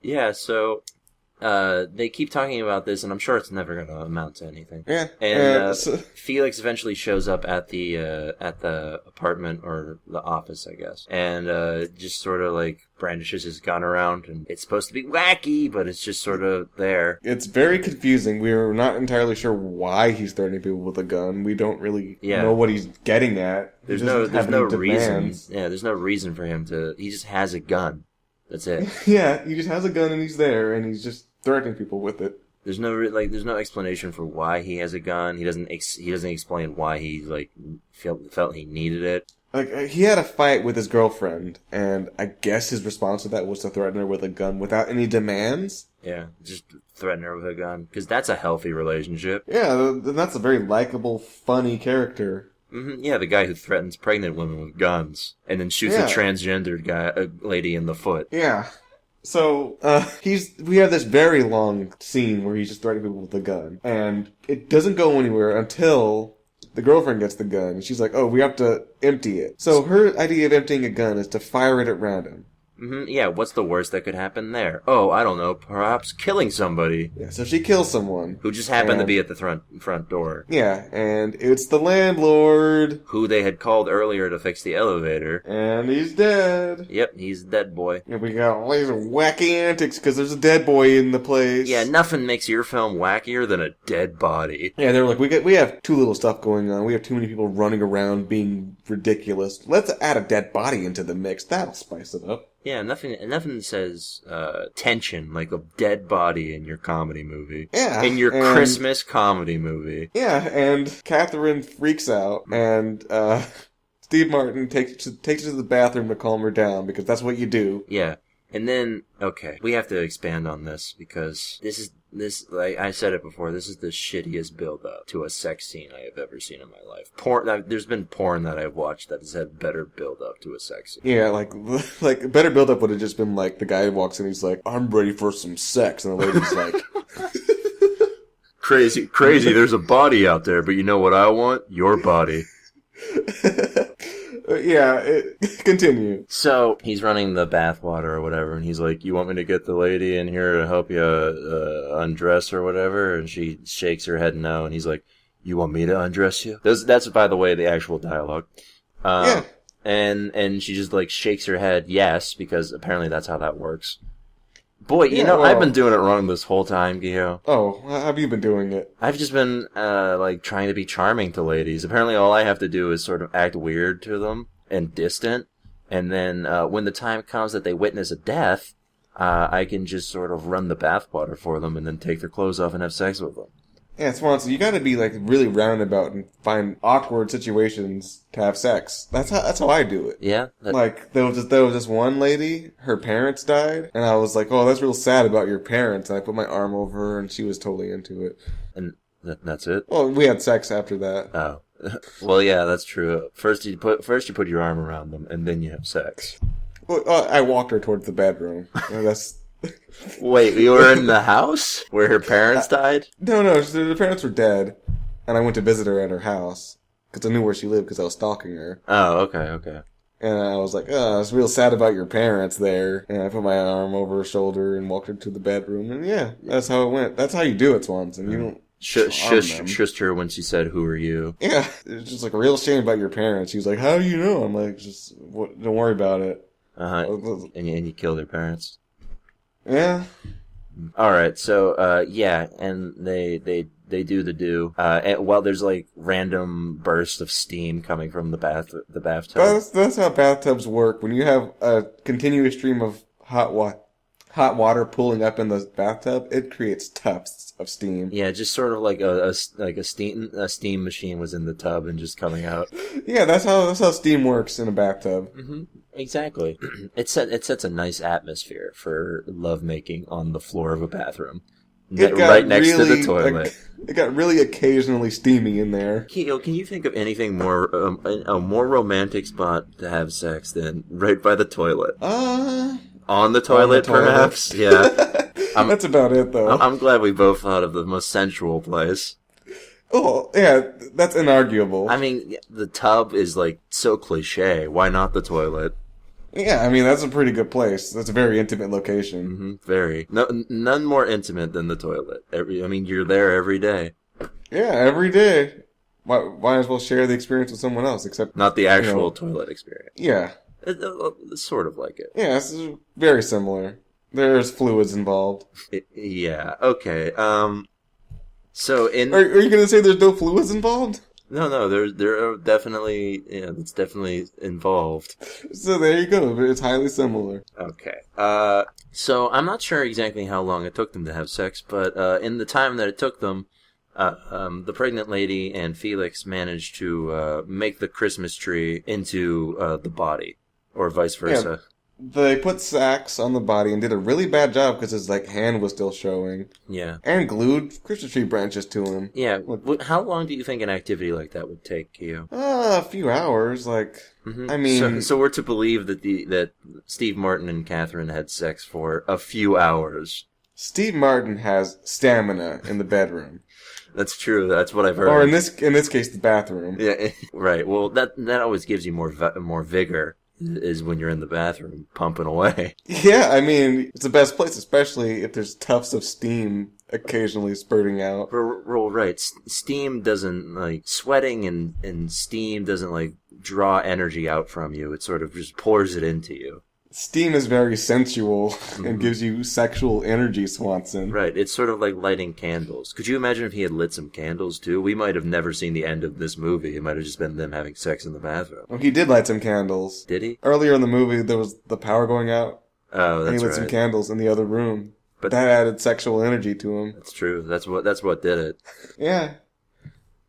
Yeah, so... they keep talking about this, and I'm sure it's never going to amount to anything. Yeah. And Felix eventually shows up at the apartment, or the office, I guess, and just sort of brandishes his gun around, and it's supposed to be wacky, but it's just sort of there. It's very confusing. We're not entirely sure why he's threatening people with a gun. We don't really know what he's getting at. There's no reason. Yeah, there's no reason for him to. He just has a gun. That's it. Yeah, he just has a gun and he's there, and he's just threatening people with it. There's no explanation for why he has a gun. He doesn't explain why he felt he needed it. Like, he had a fight with his girlfriend, and I guess his response to that was to threaten her with a gun without any demands. Yeah, just threaten her with a gun, because that's a healthy relationship. Yeah, that's a very likable, funny character. Mm-hmm. Yeah, the guy who threatens pregnant women with guns, and then shoots a transgendered lady in the foot. Yeah. So, we have this very long scene where he's just threatening people with a gun, and it doesn't go anywhere until the girlfriend gets the gun, and she's like, oh, we have to empty it. So her idea of emptying a gun is to fire it at random. Mm-hmm. Yeah, what's the worst that could happen there? Oh, I don't know, perhaps killing somebody. Yeah, so she kills someone. Who just happened to be at the front door. Yeah, and it's the landlord. Who they had called earlier to fix the elevator. And he's dead. Yep, he's a dead boy. And we got all these wacky antics because there's a dead boy in the place. Yeah, nothing makes your film wackier than a dead body. Yeah, they were like, we have too little stuff going on. We have too many people running around being ridiculous. Let's add a dead body into the mix. That'll spice it up. Yeah, nothing says tension like a dead body in your comedy movie. Yeah. In your Christmas comedy movie. Yeah, and Catherine freaks out, and Steve Martin takes her to the bathroom to calm her down, because that's what you do. Yeah. And then, okay, we have to expand on this, because like I said it before, this is the shittiest build-up to a sex scene I have ever seen in my life. There's been porn that I've watched that has had better build-up to a sex scene. Yeah, like better build-up would have just been like, the guy walks in, he's like, I'm ready for some sex, and the lady's like... Crazy, there's a body out there, but you know what I want? Your body. Continue. So, he's running the bathwater or whatever, and he's like, you want me to get the lady in here to help you undress or whatever? And she shakes her head no, and he's like, you want me to undress you? That's by the way, the actual dialogue. Yeah. And she just, like, shakes her head yes, because apparently that's how that works. Boy, I've been doing it wrong this whole time, Guillaume. Oh, how have you been doing it? I've just been, trying to be charming to ladies. Apparently all I have to do is sort of act weird to them and distant, and then, when the time comes that they witness a death, I can just sort of run the bathwater for them and then take their clothes off and have sex with them. Yeah, Swanson, you gotta be, like, really roundabout and find awkward situations to have sex. That's how I do it. Yeah? Like, there was this one lady, her parents died, and I was like, oh, that's real sad about your parents, and I put my arm over her, and she was totally into it. And that's it? Well, we had sex after that. Oh. Well, yeah, that's true. First you put your arm around them, and then you have sex. Well, I walked her towards the bedroom. That's... Wait, you were in the house where her parents died? No, the parents were dead, and I went to visit her at her house, because I knew where she lived because I was stalking her. Oh, okay. And I was like, oh, it's real sad about your parents there. And I put my arm over her shoulder and walked her to the bedroom, and yeah, that's how it went. That's how you do it, Swanson. You don't... Shushed her when she said, who are you? Yeah, it's just like a real shame about your parents. She was like, how do you know? I'm like, don't worry about it. Uh-huh, and you killed her parents? Yeah. Alright, so, yeah, and they do the do. And while there's, like, random bursts of steam coming from the bathtub. That's how bathtubs work. When you have a continuous stream of hot water pooling up in the bathtub, it creates tufts of steam. Yeah, just sort of like a steam machine was in the tub and just coming out. Yeah, that's how steam works in a bathtub. Mm-hmm. Exactly. It sets a nice atmosphere for lovemaking on the floor of a bathroom. Right next to the toilet. It got really occasionally steamy in there. Keo, can you think of anything more a more romantic spot to have sex than right by the toilet? On the toilet, perhaps? Yeah. That's about it, though. I'm glad we both thought of the most sensual place. Oh, yeah, that's inarguable. I mean, the tub is, like, so cliche. Why not the toilet? Yeah, I mean, that's a pretty good place. That's a very intimate location. Mm-hmm, very. None more intimate than the toilet. You're there every day. Yeah, every day. Why as well share the experience with someone else, except... Not the actual toilet experience. Yeah. It's sort of like it. Yeah, it's very similar. There's fluids involved. Yeah, okay. So in... Are you gonna say there's no fluids involved? No, there are definitely, it's definitely involved. So there you go, it's highly similar. Okay. So I'm not sure exactly how long it took them to have sex, but in the time that it took them, The pregnant lady and Felix manage to make the Christmas tree into the body, or vice versa. Yeah. They put sacks on the body and did a really bad job because his hand was still showing. Yeah. And glued Christmas tree branches to him. Yeah. How long do you think an activity like that would take you? A few hours. Mm-hmm. I mean, so we're to believe that Steve Martin and Catherine had sex for a few hours. Steve Martin has stamina in the bedroom. That's true. That's what I've heard. Or in this case, the bathroom. Yeah. Right. Well, that always gives you more vigor. Is when you're in the bathroom pumping away. Yeah, I mean, it's the best place, especially if there's tufts of steam occasionally spurting out. Right. Steam doesn't, sweating and steam doesn't, draw energy out from you. It sort of just pours it into you. Steam is very sensual and gives you sexual energy, Swanson. Right. It's sort of like lighting candles. Could you imagine if he had lit some candles, too? We might have never seen the end of this movie. It might have just been them having sex in the bathroom. Well, he did light some candles. Did he? Earlier in the movie, there was the power going out. Oh, that's right. And he lit some candles in the other room. But that added sexual energy to him. That's true. That's what did it. Yeah.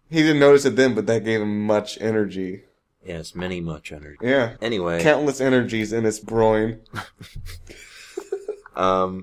He didn't notice it then, but that gave him much energy. Yes, much energy. Yeah. Anyway. Countless energies in his groin.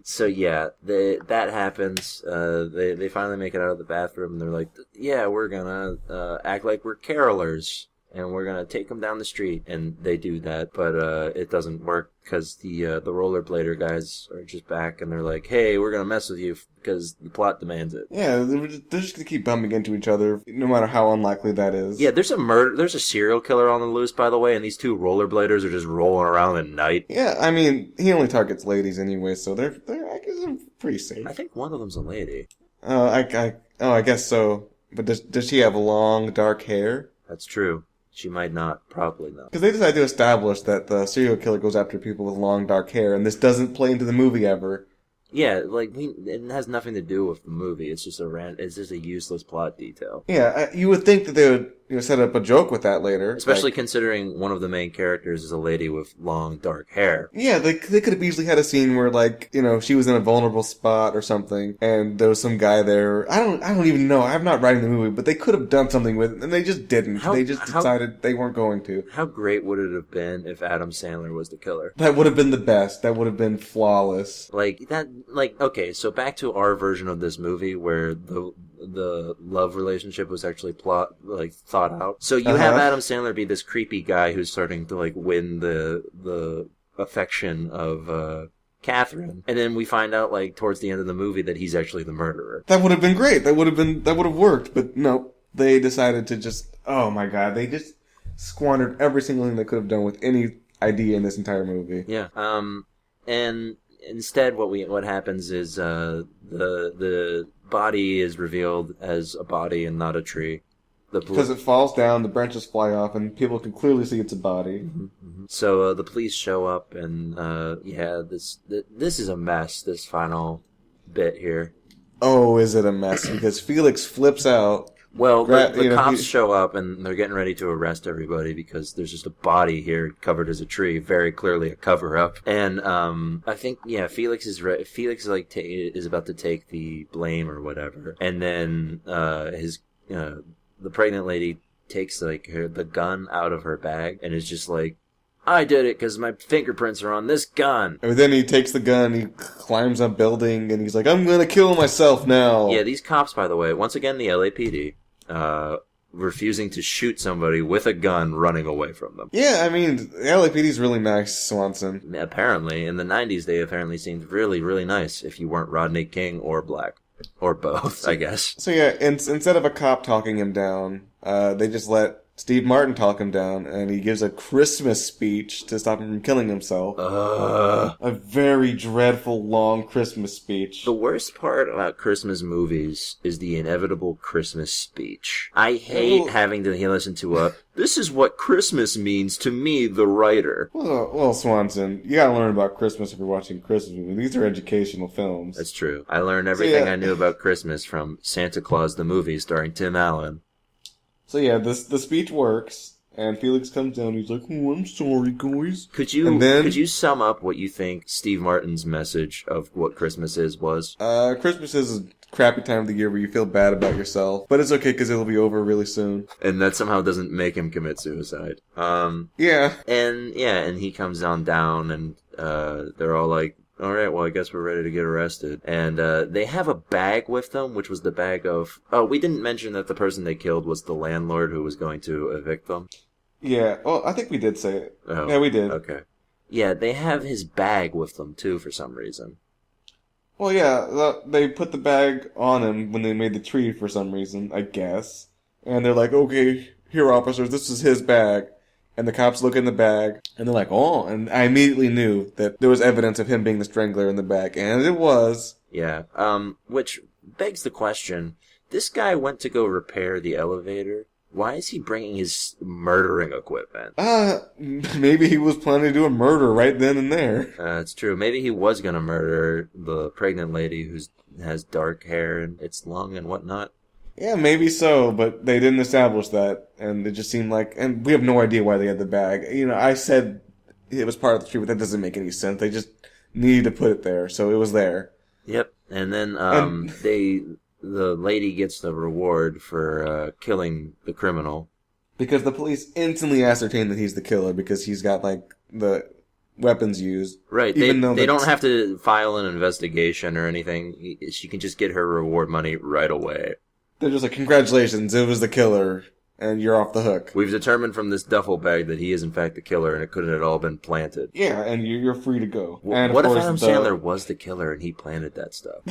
So yeah, that happens. They finally make it out of the bathroom, and they're like, yeah, we're gonna act like we're carolers, and we're gonna take them down the street, and they do that, but it doesn't work because the rollerblader guys are just back, and they're like, hey, we're gonna mess with you because the plot demands it. Yeah, they're just gonna keep bumping into each other, no matter how unlikely that is. Yeah, there's a serial killer on the loose, by the way, and these two rollerbladers are just rolling around at night. Yeah, I mean, he only targets ladies anyway, so I guess they're pretty safe. I think one of them's a lady. I guess so. But does she have long, dark hair? That's true. She might not. Probably not. Because they decided to establish that the serial killer goes after people with long, dark hair, and this doesn't play into the movie ever. Yeah, it has nothing to do with the movie. It's just a useless plot detail. Yeah, you would think that they would set up a joke with that later. Especially considering one of the main characters is a lady with long, dark hair. Yeah, they could have easily had a scene where, she was in a vulnerable spot or something, and there was some guy there. I don't even know. I'm not writing the movie, but they could have done something with it, and they just didn't. They just decided they weren't going to. How great would it have been if Adam Sandler was the killer? That would have been the best. That would have been flawless. Okay, so back to our version of this movie where the love relationship was actually thought out. So you have Adam Sandler be this creepy guy who's starting to win the affection of Catherine, and then we find out towards the end of the movie that he's actually the murderer. That would have been great. That would have worked. But no, they decided to just they just squandered every single thing they could have done with any idea in this entire movie. Yeah. And instead, what happens is the body is revealed as a body and not a tree. Because it falls down, the branches fly off, and people can clearly see it's a body. Mm-hmm, mm-hmm. So the police show up, and this is a mess. This final bit here. Oh, is it a mess? Because Felix flips out. Well, the cops show up, and they're getting ready to arrest everybody because there's just a body here covered as a tree, very clearly a cover-up. And I think Felix is is about to take the blame or whatever, and then the pregnant lady takes the gun out of her bag and is just like, I did it because my fingerprints are on this gun. And then he takes the gun, he climbs a building, and he's like, I'm gonna kill myself now. Yeah, these cops, by the way, once again, the LAPD, refusing to shoot somebody with a gun running away from them. Yeah, I mean, the LAPD's really nice, Swanson. Apparently. In the 90s, they apparently seemed really, really nice if you weren't Rodney King or black. Or both, I guess. So yeah, instead of a cop talking him down, they just let Steve Martin talk him down, and he gives a Christmas speech to stop him from killing himself. A very dreadful, long Christmas speech. The worst part about Christmas movies is the inevitable Christmas speech. I hate having to listen to this is what Christmas means to me, the writer. Well, Swanson, you gotta learn about Christmas if you're watching Christmas movies. These are educational films. That's true. I learned everything I knew about Christmas from Santa Claus the movie starring Tim Allen. So yeah, the speech works, and Felix comes down, he's like, oh, I'm sorry, guys. Could you sum up what you think Steve Martin's message of what Christmas was? Christmas is crappy time of the year where you feel bad about yourself. But it's okay because it'll be over really soon. And that somehow doesn't make him commit suicide. Yeah. And he comes on down and they're all like, all right, well, I guess we're ready to get arrested. And they have a bag with them, which was the bag of... Oh, we didn't mention that the person they killed was the landlord who was going to evict them. Yeah, well, I think we did say it. Oh, yeah, we did. Okay. Yeah, they have his bag with them, too, for some reason. Well, yeah, they put the bag on him when they made the treaty for some reason, I guess. And they're like, okay, here, officers, this is his bag. And the cops look in the bag, and they're like, oh, and I immediately knew that there was evidence of him being the strangler in the bag, and it was. Yeah, which begs the question, this guy went to go repair the elevator. Why is he bringing his murdering equipment? Maybe he was planning to do a murder right then and there. It's true. Maybe he was gonna murder the pregnant lady who has dark hair and it's long and whatnot. Yeah, maybe so, but they didn't establish that, and it just seemed like, and we have no idea why they had the bag. You know, I said it was part of the tree, but that doesn't make any sense. They just needed to put it there, so it was there. Yep, and then the lady gets the reward for killing the criminal. Because the police instantly ascertain that he's the killer because he's got, like, the weapons used. Right, they don't have to file an investigation or anything. She can just get her reward money right away. They're just like, congratulations, it was the killer, and you're off the hook. We've determined from this duffel bag that he is in fact the killer, and it couldn't have all been planted. Yeah, and you're free to go. And what if Adam Sandler was the killer and he planted that stuff?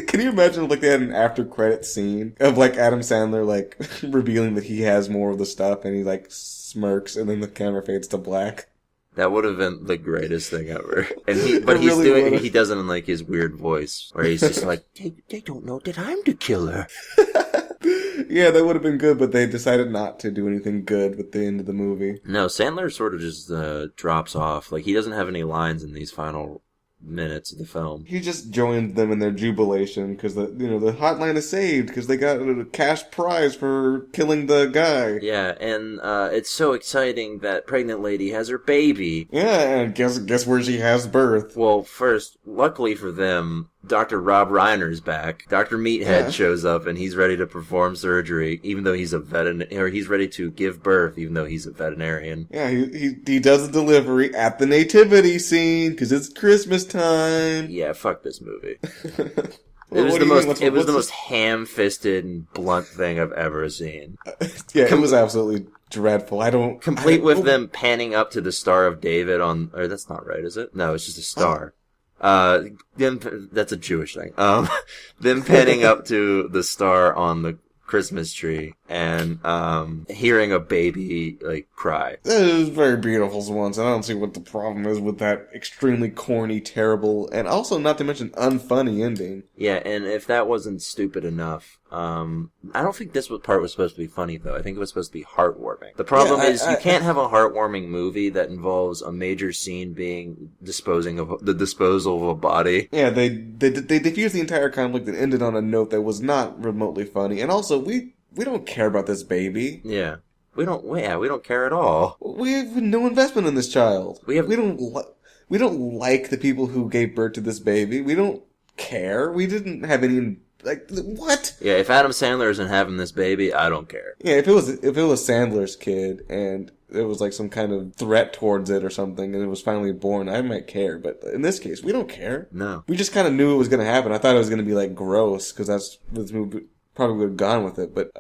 Can you imagine if, like, they had an after-credit scene of, like, Adam Sandler, like, revealing that he has more of the stuff, and he, like, smirks, and then the camera fades to black? That would have been the greatest thing ever. And he does it in, like, his weird voice, where he's just like, they don't know that I'm the killer. Yeah, that would have been good, but they decided not to do anything good with the end of the movie. No, Sandler sort of just drops off. Like, he doesn't have any lines in these final minutes of the film. He just joined them in their jubilation because the hotline is saved because they got a cash prize for killing the guy. Yeah, and it's so exciting that pregnant lady has her baby. Yeah, and guess where she has birth. Well, first, luckily for them, Dr. Rob Reiner's back. Dr. Meathead shows up and he's ready to perform surgery, even though he's he's ready to give birth, even though he's a veterinarian. Yeah, he does the delivery at the nativity scene because it's Christmas time. Yeah, fuck this movie. It was the most ham-fisted and blunt thing I've ever seen. It was absolutely dreadful. Complete with them panning up to the Star of David or that's not right, is it? No, it's just a star. That's a Jewish thing. Them panning up to the star on the Christmas tree and hearing a baby like cry. It was very beautiful once, and I don't see what the problem is with that extremely corny, terrible, and also not to mention unfunny ending. Yeah, and if that wasn't stupid enough, I don't think this part was supposed to be funny though. I think it was supposed to be heartwarming. The problem is you can't have a heartwarming movie that involves a major scene being the disposal of a body. Yeah, they diffused the entire conflict and ended on a note that was not remotely funny, and also we don't care about this baby. Yeah. We don't care at all. We have no investment in this child. We don't like the people who gave birth to this baby. We don't care. We didn't have any, like, what? Yeah, if Adam Sandler isn't having this baby, I don't care. Yeah, if it was Sandler's kid and it was like some kind of threat towards it or something and it was finally born, I might care. But in this case, we don't care. No. We just kind of knew it was going to happen. I thought it was going to be, like, gross because that's what this movie probably would have gone with it, but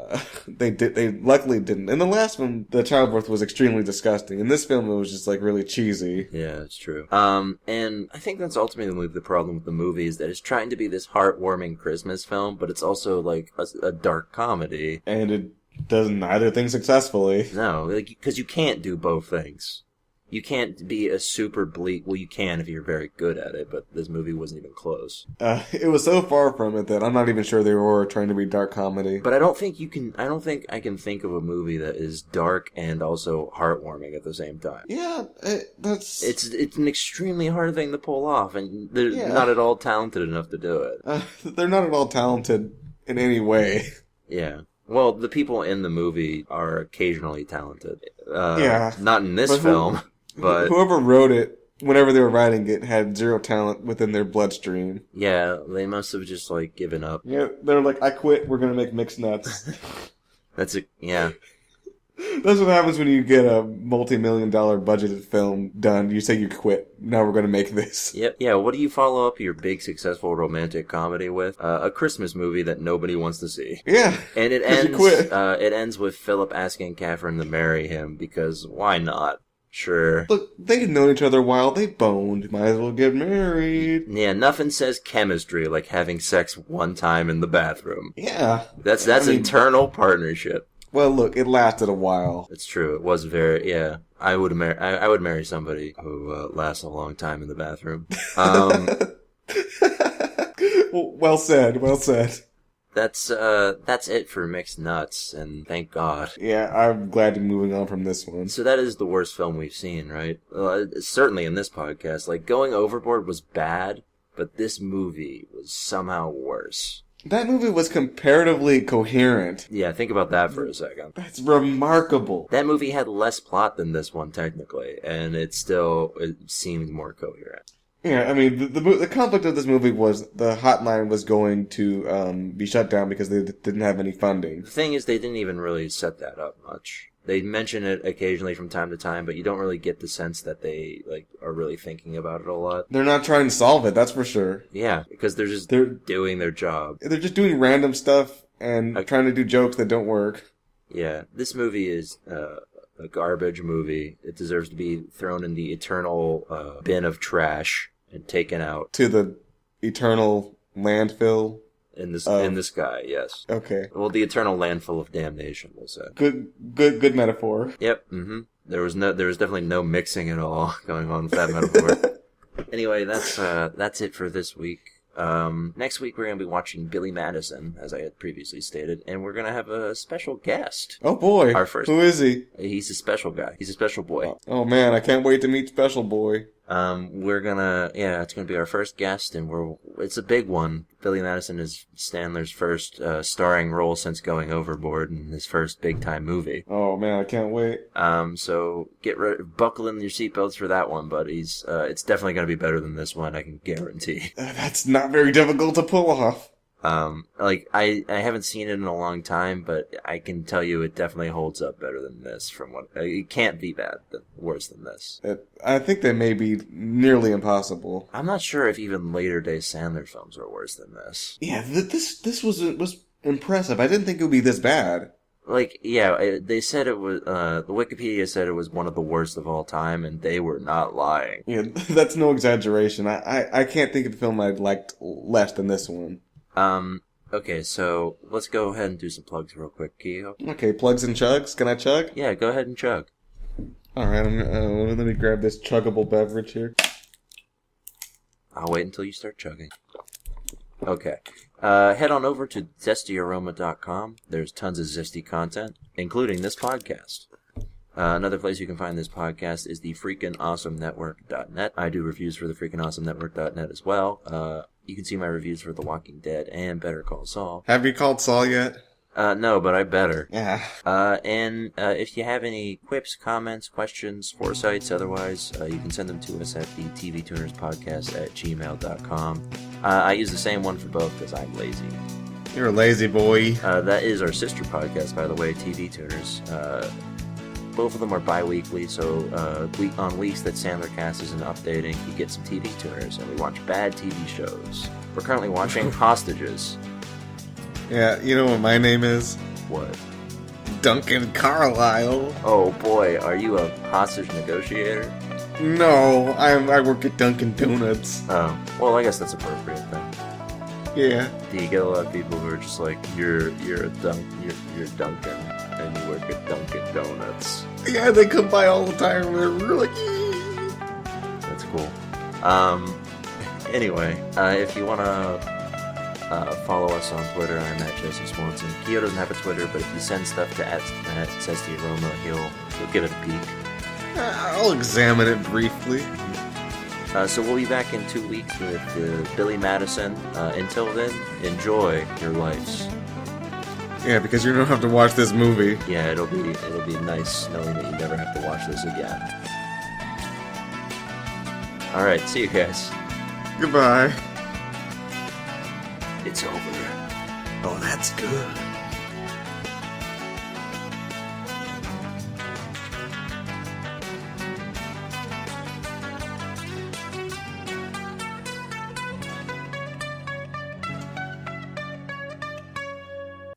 they luckily didn't. In the last one, the childbirth was extremely disgusting. In this film, it was just, like, really cheesy. Yeah, it's true. And I think that's ultimately the problem with the movie is that it's trying to be this heartwarming Christmas film, but it's also, like, a dark comedy. And it does neither thing successfully. No, because you can't do both things. You can't be a super bleak... Well, you can if you're very good at it, but this movie wasn't even close. It was so far from it that I'm not even sure they were trying to be dark comedy. But I don't think I can think of a movie that is dark and also heartwarming at the same time. Yeah, that's... It's an extremely hard thing to pull off, and they're not at all talented enough to do it. They're not at all talented in any way. Yeah. Well, the people in the movie are occasionally talented. Not in this film. But whoever wrote it whenever they were writing it, had zero talent within their bloodstream. Yeah, they must have just, like, given up. Yeah, they're like, I quit, we're gonna make Mixed Nuts. That's it, yeah. That's what happens when you get a multi-million-dollar budgeted film done. You say you quit. Now we're going to make this. Yep. Yeah. What do you follow up your big successful romantic comedy with? A Christmas movie that nobody wants to see. Yeah. And it ends. You quit. It ends with Philip asking Catherine to marry him because why not? Sure. Look, they had known each other a while. They boned. Might as well get married. Yeah. Nothing says chemistry like having sex one time in the bathroom. Yeah. That's internal partnership. Well, look, it lasted a while. It's true. It was very, yeah. I would marry somebody who lasts a long time in the bathroom. Well said. Well said. That's it for Mixed Nuts, and thank God. Yeah, I'm glad to be moving on from this one. So that is the worst film we've seen, right? Certainly in this podcast. Like, Going Overboard was bad, but this movie was somehow worse. That movie was comparatively coherent. Yeah, think about that for a second. That's remarkable. That movie had less plot than this one, technically, and it seemed more coherent. Yeah, I mean, the conflict of this movie was the hotline was going to be shut down because they didn't have any funding. The thing is, they didn't even really set that up much. They mention it occasionally from time to time, but you don't really get the sense that they are really thinking about it a lot. They're not trying to solve it, that's for sure. Yeah, because they're doing their job. They're just doing random stuff and trying to do jokes that don't work. Yeah, this movie is a garbage movie. It deserves to be thrown in the eternal bin of trash and taken out. To the eternal landfill? In the sky, yes. Okay. Well, the eternal landfill of damnation, we'll say. Good metaphor. Yep. Mm-hmm. There was definitely no mixing at all going on with that metaphor. Anyway, that's it for this week. Next week we're gonna be watching Billy Madison, as I had previously stated, and we're gonna have a special guest. Oh boy! Who is he? He's a special guy. He's a special boy. Oh man, I can't wait to meet Special Boy. It's gonna be our first guest, and it's a big one. Billy Madison is Sandler's first starring role since Going Overboard, and his first big time movie. Oh man, I can't wait. So buckle in your seatbelts for that one, buddies. It's definitely gonna be better than this one, I can guarantee. That's not very difficult to pull off. I haven't seen it in a long time, but I can tell you it definitely holds up better than this. It can't be worse than this. I think that may be nearly impossible. I'm not sure if even later day Sandler films are worse than this. Yeah, this was impressive. I didn't think it would be this bad. They said it was, the Wikipedia said it was one of the worst of all time, and they were not lying. Yeah, that's no exaggeration. I can't think of a film I'd liked less than this one. Okay, so let's go ahead and do some plugs real quick, Keogh. Okay, plugs and chugs. Can I chug? Yeah, go ahead and chug. Alright, let me grab this chuggable beverage here. I'll wait until you start chugging. Okay. Head on over to zestyaroma.com. There's tons of zesty content, including this podcast. Another place you can find this podcast is the freakingawesomenetwork.net. I do reviews for the freakingawesomenetwork.net as well. You can see my reviews for The Walking Dead and Better Call Saul. Have you called Saul yet? No, but I better. Yeah. And if you have any quips, comments, questions, foresights, otherwise, you can send them to us at the tvtunerspodcast@gmail.com. I use the same one for both because I'm lazy. You're a lazy boy. That is our sister podcast, by the way, TV Tuners. Both of them are bi-weekly, so on weeks that Sandlercast isn't updating, you get some TV tuners, and we watch bad TV shows. We're currently watching Hostages. Yeah, you know what my name is? What? Duncan Carlisle. Oh boy, are you a hostage negotiator? No, I work at Dunkin' Donuts. Oh, well, I guess that's appropriate then. Yeah. Do you get a lot of people who are just like, you're Duncan, and you work at Dunkin' Donuts? Yeah, they come by all the time, and they're really... That's cool. Anyway, if you want to follow us on Twitter, I'm at Jesse Swanson. Keo doesn't have a Twitter, but if you send stuff to @SestyAroma, he'll give it a peek. I'll examine it briefly. So we'll be back in 2 weeks with Billy Madison. Until then, enjoy your lives. Yeah, because you don't have to watch this movie. Yeah, it'll be nice knowing that you never have to watch this again. All right, see you guys. Goodbye. It's over. Oh, that's good.